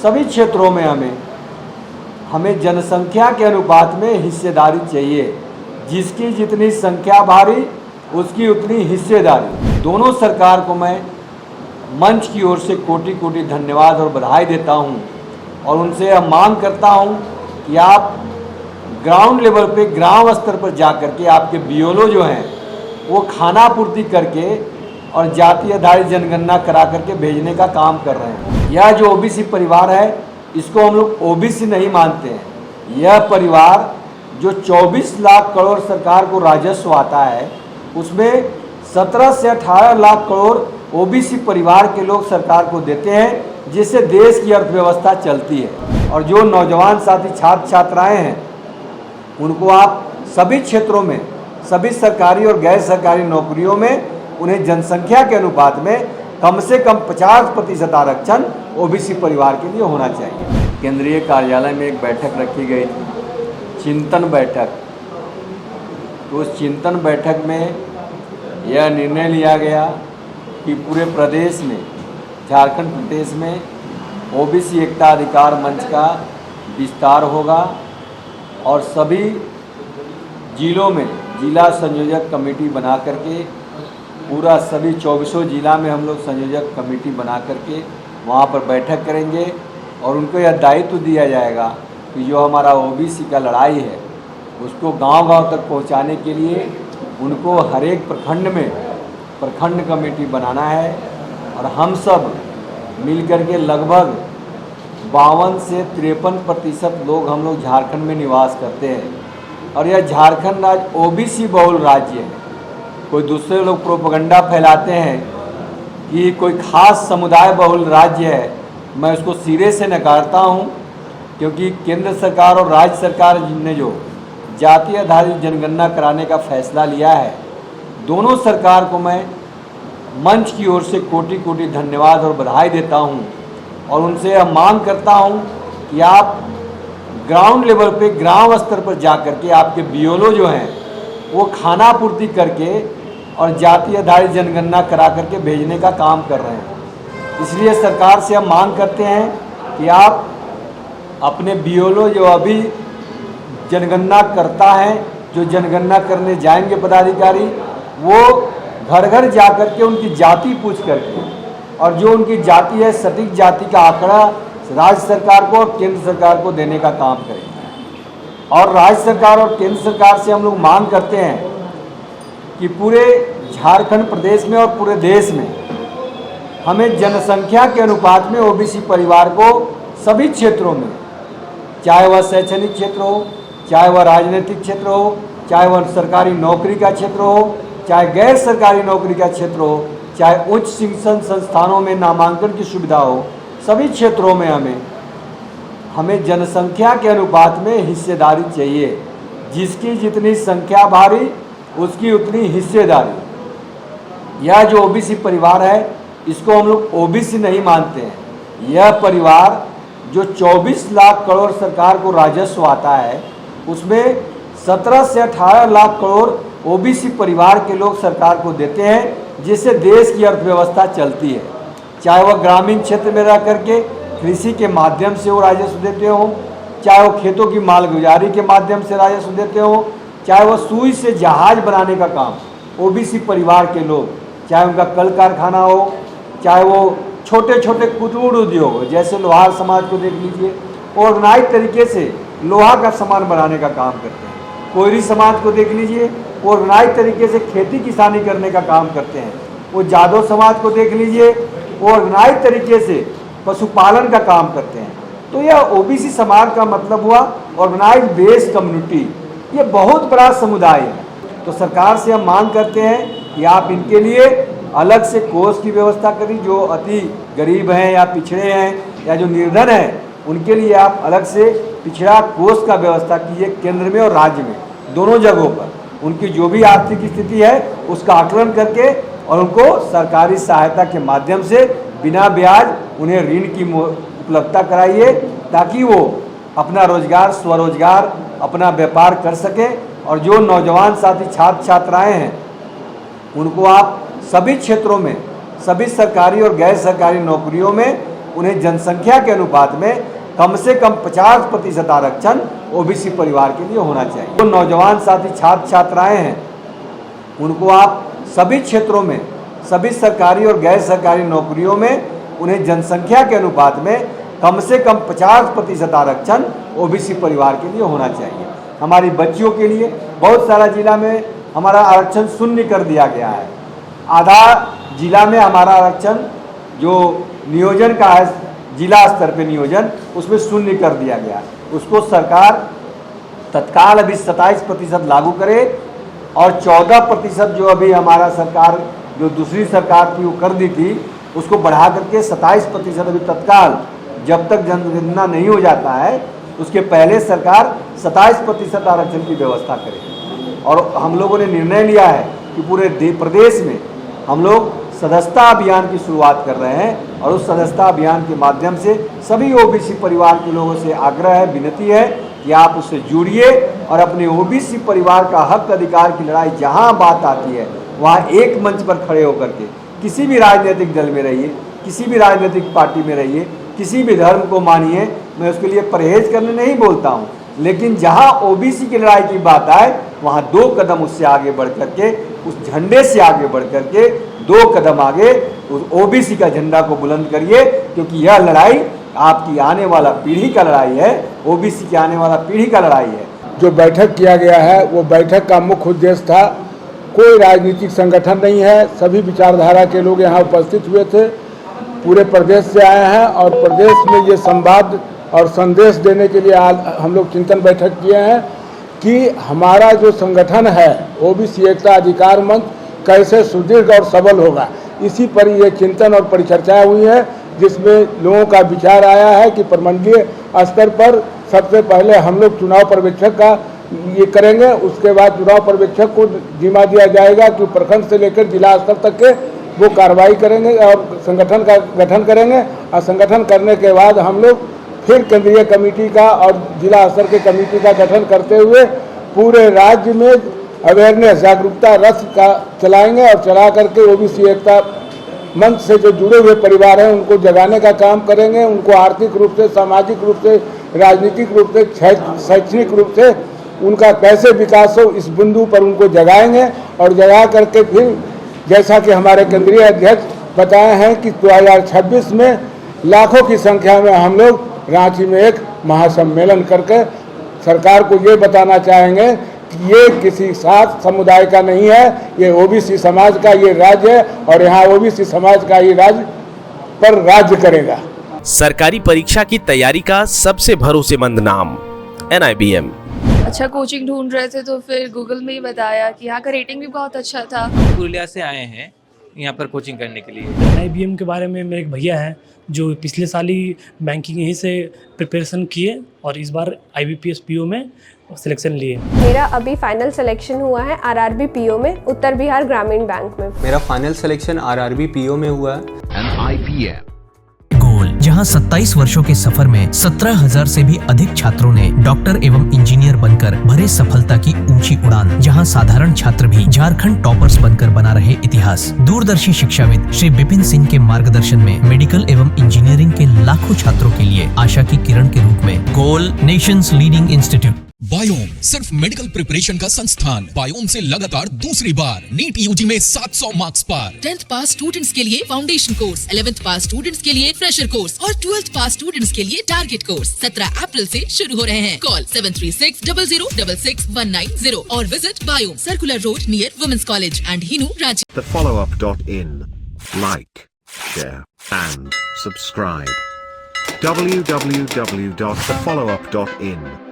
सभी क्षेत्रों में हमें जनसंख्या के अनुपात में हिस्सेदारी चाहिए। जिसकी जितनी संख्या भारी उसकी उतनी हिस्सेदारी। दोनों सरकार को मैं मंच की ओर से कोटि कोटि धन्यवाद और बधाई देता हूं और उनसे यह मांग करता हूं कि आप ग्राउंड लेवल पे, ग्राम स्तर पर जाकर के आपके बीएलओ जो हैं वो खाना पूर्ति करके और जाति आधारित जनगणना करा करके भेजने का काम कर रहे हैं। यह जो ओबीसी परिवार है इसको हम लोग ओबीसी नहीं मानते हैं। यह परिवार जो 24 लाख करोड़ सरकार को राजस्व आता है उसमें 17 से 18 लाख करोड़ ओबीसी परिवार के लोग सरकार को देते हैं, जिससे देश की अर्थव्यवस्था चलती है। और जो नौजवान साथी छात्र छात्राएं हैं उनको आप सभी क्षेत्रों में, सभी सरकारी और गैर सरकारी नौकरियों में उन्हें जनसंख्या के अनुपात में कम से कम 50% आरक्षण ओबीसी परिवार के लिए होना चाहिए। केंद्रीय कार्यालय में एक बैठक रखी गई थी, चिंतन बैठक। तो उस चिंतन बैठक में यह निर्णय लिया गया कि पूरे प्रदेश में, झारखंड प्रदेश में ओबीसी एकता अधिकार मंच का विस्तार होगा और सभी जिलों में जिला संयोजक कमेटी बना करके, पूरा सभी 24 जिला में हम लोग संयोजक कमेटी बना करके वहाँ पर बैठक करेंगे और उनको यह दायित्व दिया जाएगा कि जो हमारा ओबीसी का लड़ाई है उसको गांव-गांव तक पहुँचाने के लिए उनको हर एक प्रखंड में प्रखंड कमेटी बनाना है। और हम सब मिल करके लगभग 52 से 53% लोग हम लोग झारखंड में निवास करते हैं और यह झारखंड राज्य ओबीसी बहुल राज्य है। कोई दूसरे लोग प्रोपेगेंडा फैलाते हैं कि कोई खास समुदाय बहुल राज्य है, मैं उसको सिरे से नकारता हूं, क्योंकि केंद्र सरकार और राज्य सरकार ने जो जाति आधारित जनगणना कराने का फैसला लिया है, दोनों सरकार को मैं मंच की ओर से कोटि कोटि धन्यवाद और बधाई देता हूं और उनसे यह मांग करता हूं कि आप ग्राउंड लेवल पे, ग्राम स्तर पर जाकर के आपके बीएलओ जो हैं वो खाना पूर्ति करके और जाति आधारित जनगणना करा करके भेजने का काम कर रहे हैं। इसलिए सरकार से हम मांग करते हैं कि आप अपने बीएलओ जो अभी जनगणना करता है, जो जनगणना करने जाएंगे पदाधिकारी, वो घर घर जा कर के उनकी जाति पूछ करके और जो उनकी जाति है सटीक जाति का आंकड़ा राज्य सरकार को और केंद्र सरकार को देने का काम करेंगे। और राज्य सरकार और केंद्र सरकार से हम लोग मांग करते हैं कि पूरे झारखंड प्रदेश में और पूरे देश में हमें जनसंख्या के अनुपात में ओबीसी परिवार को सभी क्षेत्रों में, चाहे वह शैक्षणिक क्षेत्र हो, चाहे वह राजनीतिक क्षेत्र हो, चाहे वह सरकारी नौकरी का क्षेत्र हो, चाहे गैर सरकारी नौकरी का क्षेत्र हो, चाहे उच्च शिक्षण संस्थानों में नामांकन की सुविधा हो, सभी क्षेत्रों में हमें जनसंख्या के अनुपात में हिस्सेदारी चाहिए। जिसकी जितनी संख्या भारी उसकी उतनी हिस्सेदारी। यह जो ओबीसी परिवार है इसको हम लोग ओबीसी नहीं मानते हैं। यह परिवार जो 24 लाख करोड़ सरकार को राजस्व आता है उसमें 17 से 18 लाख करोड़ ओबीसी परिवार के लोग सरकार को देते हैं, जिससे देश की अर्थव्यवस्था चलती है। चाहे वह ग्रामीण क्षेत्र में रह करके कृषि के माध्यम से वो राजस्व देते हो, चाहे वो खेतों की मालगुजारी के माध्यम से राजस्व देते हो, चाहे वह सुई से जहाज बनाने का काम ओबीसी परिवार के लोग, चाहे उनका कल कारखाना हो, चाहे वो छोटे छोटे कुटीर उद्योग हो, जैसे लोहार समाज को देख लीजिए, ऑर्गेनाइज तरीके से लोहा का सामान बनाने का काम करते हैं। कोयरी समाज को देख लीजिए, ऑर्गेनाइज तरीके से खेती किसानी करने का काम करते हैं। वो जादव समाज को देख लीजिए, ऑर्गेनाइज तरीके से पशुपालन का काम करते हैं। तो यह ओबीसी समाज का मतलब हुआ ऑर्गेनाइज बेस्ड कम्युनिटी। ये बहुत बड़ा समुदाय है। तो सरकार से हम मांग करते हैं कि आप इनके लिए अलग से कोष की व्यवस्था करिए। जो अति गरीब हैं या पिछड़े हैं या जो निर्धन हैं उनके लिए आप अलग से पिछड़ा कोष का व्यवस्था कीजिए, केंद्र में और राज्य में, दोनों जगहों पर। उनकी जो भी आर्थिक स्थिति है उसका आकलन करके और उनको सरकारी सहायता के माध्यम से बिना ब्याज उन्हें ऋण की उपलब्धता कराइए, ताकि वो अपना रोजगार, स्वरोजगार, अपना व्यापार कर सकें। और जो नौजवान साथी छात्र छात्राएं हैं उनको आप सभी क्षेत्रों में, सभी सरकारी और गैर सरकारी नौकरियों में उन्हें जनसंख्या के अनुपात में कम से कम 50% आरक्षण ओबीसी परिवार के लिए होना चाहिए। जो नौजवान साथी छात्र छात्राएं हैं उनको आप सभी क्षेत्रों में, सभी सरकारी और गैर सरकारी नौकरियों में उन्हें जनसंख्या के अनुपात में कम से कम 50% आरक्षण ओबीसी परिवार के लिए होना चाहिए। हमारी बच्चियों के लिए बहुत सारा जिला में हमारा आरक्षण शून्य कर दिया गया है। आधा जिला में हमारा आरक्षण जो नियोजन का है, जिला स्तर पे नियोजन, उसमें शून्य कर दिया गया है। उसको सरकार तत्काल अभी 27% लागू करे और 14% जो अभी हमारा सरकार जो दूसरी सरकार थी वो कर दी थी, उसको बढ़ा करके 27% अभी तत्काल, जब तक जनगणना नहीं हो जाता है उसके पहले सरकार 27% आरक्षण की व्यवस्था करे। और हम लोगों ने निर्णय लिया है कि पूरे प्रदेश में हम लोग सदस्यता अभियान की शुरुआत कर रहे हैं और उस सदस्यता अभियान के माध्यम से सभी ओबीसी परिवार के लोगों से आग्रह है, विनती है कि आप उससे जुड़िए और अपने ओबीसी परिवार का हक अधिकार की लड़ाई जहां बात आती है वहां एक मंच पर खड़े होकर के किसी भी राजनीतिक दल में रहिए, किसी भी राजनीतिक पार्टी में रहिए, किसी भी धर्म को मानिए। मैं उसके लिए परहेज करने नहीं बोलता हूँ, लेकिन जहां ओबीसी की लड़ाई की बात आए वहां 2 कदम उससे आगे बढ़ करके, उस झंडे से आगे बढ़ करके 2 कदम आगे उस ओबीसी का झंडा को बुलंद करिए, क्योंकि यह लड़ाई आपकी आने वाला पीढ़ी का लड़ाई है, ओबीसी की आने वाला पीढ़ी का लड़ाई है। जो बैठक किया गया है वो बैठक का मुख्य उद्देश्य था, कोई राजनीतिक संगठन नहीं है, सभी विचारधारा के लोग यहाँ उपस्थित हुए थे, पूरे प्रदेश से आए हैं और प्रदेश में ये संवाद और संदेश देने के लिए आज हम लोग चिंतन बैठक किए हैं कि हमारा जो संगठन है ओबीसी एकता अधिकार मंच कैसे सुदृढ़ और सबल होगा। इसी पर ये चिंतन और परिचर्चाएं हुई हैं, जिसमें लोगों का विचार आया है कि प्रमंडलीय स्तर पर सबसे पहले हम लोग चुनाव पर्यवेक्षक का ये करेंगे, उसके बाद चुनाव पर्यवेक्षक को जिम्मा दिया जाएगा कि प्रखंड से लेकर जिला स्तर तक के वो कार्रवाई करेंगे और संगठन का गठन करेंगे। और संगठन करने के बाद हम लोग फिर केंद्रीय कमेटी का और जिला स्तर के कमेटी का गठन करते हुए पूरे राज्य में अवेयरनेस जागरूकता रथ का चलाएंगे और चला करके ओबीसी एकता मंच से जो जुड़े हुए परिवार हैं उनको जगाने का काम करेंगे, उनको आर्थिक रूप से, सामाजिक रूप से, राजनीतिक रूप से, शैक्षणिक रूप से उनका कैसे विकास हो इस बिंदु पर उनको जगाएंगे। और जगा करके फिर जैसा कि हमारे केंद्रीय अध्यक्ष बताए हैं कि 2026 में लाखों की संख्या में हम लोग रांची में एक महासम्मेलन करके सरकार को ये बताना चाहेंगे कि ये किसी खास समुदाय का नहीं है, ये ओबीसी समाज का ये राज्य है और यहाँ ओबीसी समाज का ही राज्य पर राज्य करेगा। सरकारी परीक्षा की तैयारी का सबसे भरोसेमंद नाम NIBM। अच्छा कोचिंग ढूंढ रहे थे तो फिर गूगल में ही बताया कि यहाँ का रेटिंग भी बहुत अच्छा था। पुरुलिया से आए हैं यहाँ पर कोचिंग करने के लिए। NIBM के बारे में मेरे एक भैया हैं जो पिछले साल ही बैंकिंग यहीं से प्रिपरेशन किए और इस बार IBPS PO में सिलेक्शन लिए। मेरा अभी फाइनल सिलेक्शन हुआ है RRB PO में, उत्तर बिहार ग्रामीण बैंक में। मेरा फाइनल सिलेक्शन RRB PO में हुआ है। गोल, जहां 27 वर्षों के सफर में 17,000 से भी अधिक छात्रों ने डॉक्टर एवं इंजीनियर बनकर भरे सफलता की ऊंची उड़ान, जहां साधारण छात्र भी झारखंड टॉपर्स बनकर बना रहे इतिहास। दूरदर्शी शिक्षाविद श्री विपिन सिंह के मार्गदर्शन में मेडिकल एवं इंजीनियरिंग के लाखों छात्रों के लिए आशा की किरण के रूप में गोल, नेशंस लीडिंग इंस्टीट्यूट। बायोम सिर्फ मेडिकल प्रिपरेशन का संस्थान। बायोम से लगातार दूसरी बार नीट यूजी में 700 मार्क्स पार। 10th पास स्टूडेंट्स के लिए फाउंडेशन कोर्स, 11th पास स्टूडेंट्स के लिए फ्रेशर कोर्स और 12th पास स्टूडेंट्स के लिए टारगेट कोर्स 17 अप्रैल से शुरू हो रहे हैं। कॉल 7360066190 और visit Biome, circular road near women's college and Hinoo, Ranchi. thefollowup.in, like, share and subscribe. www.thefollowup.in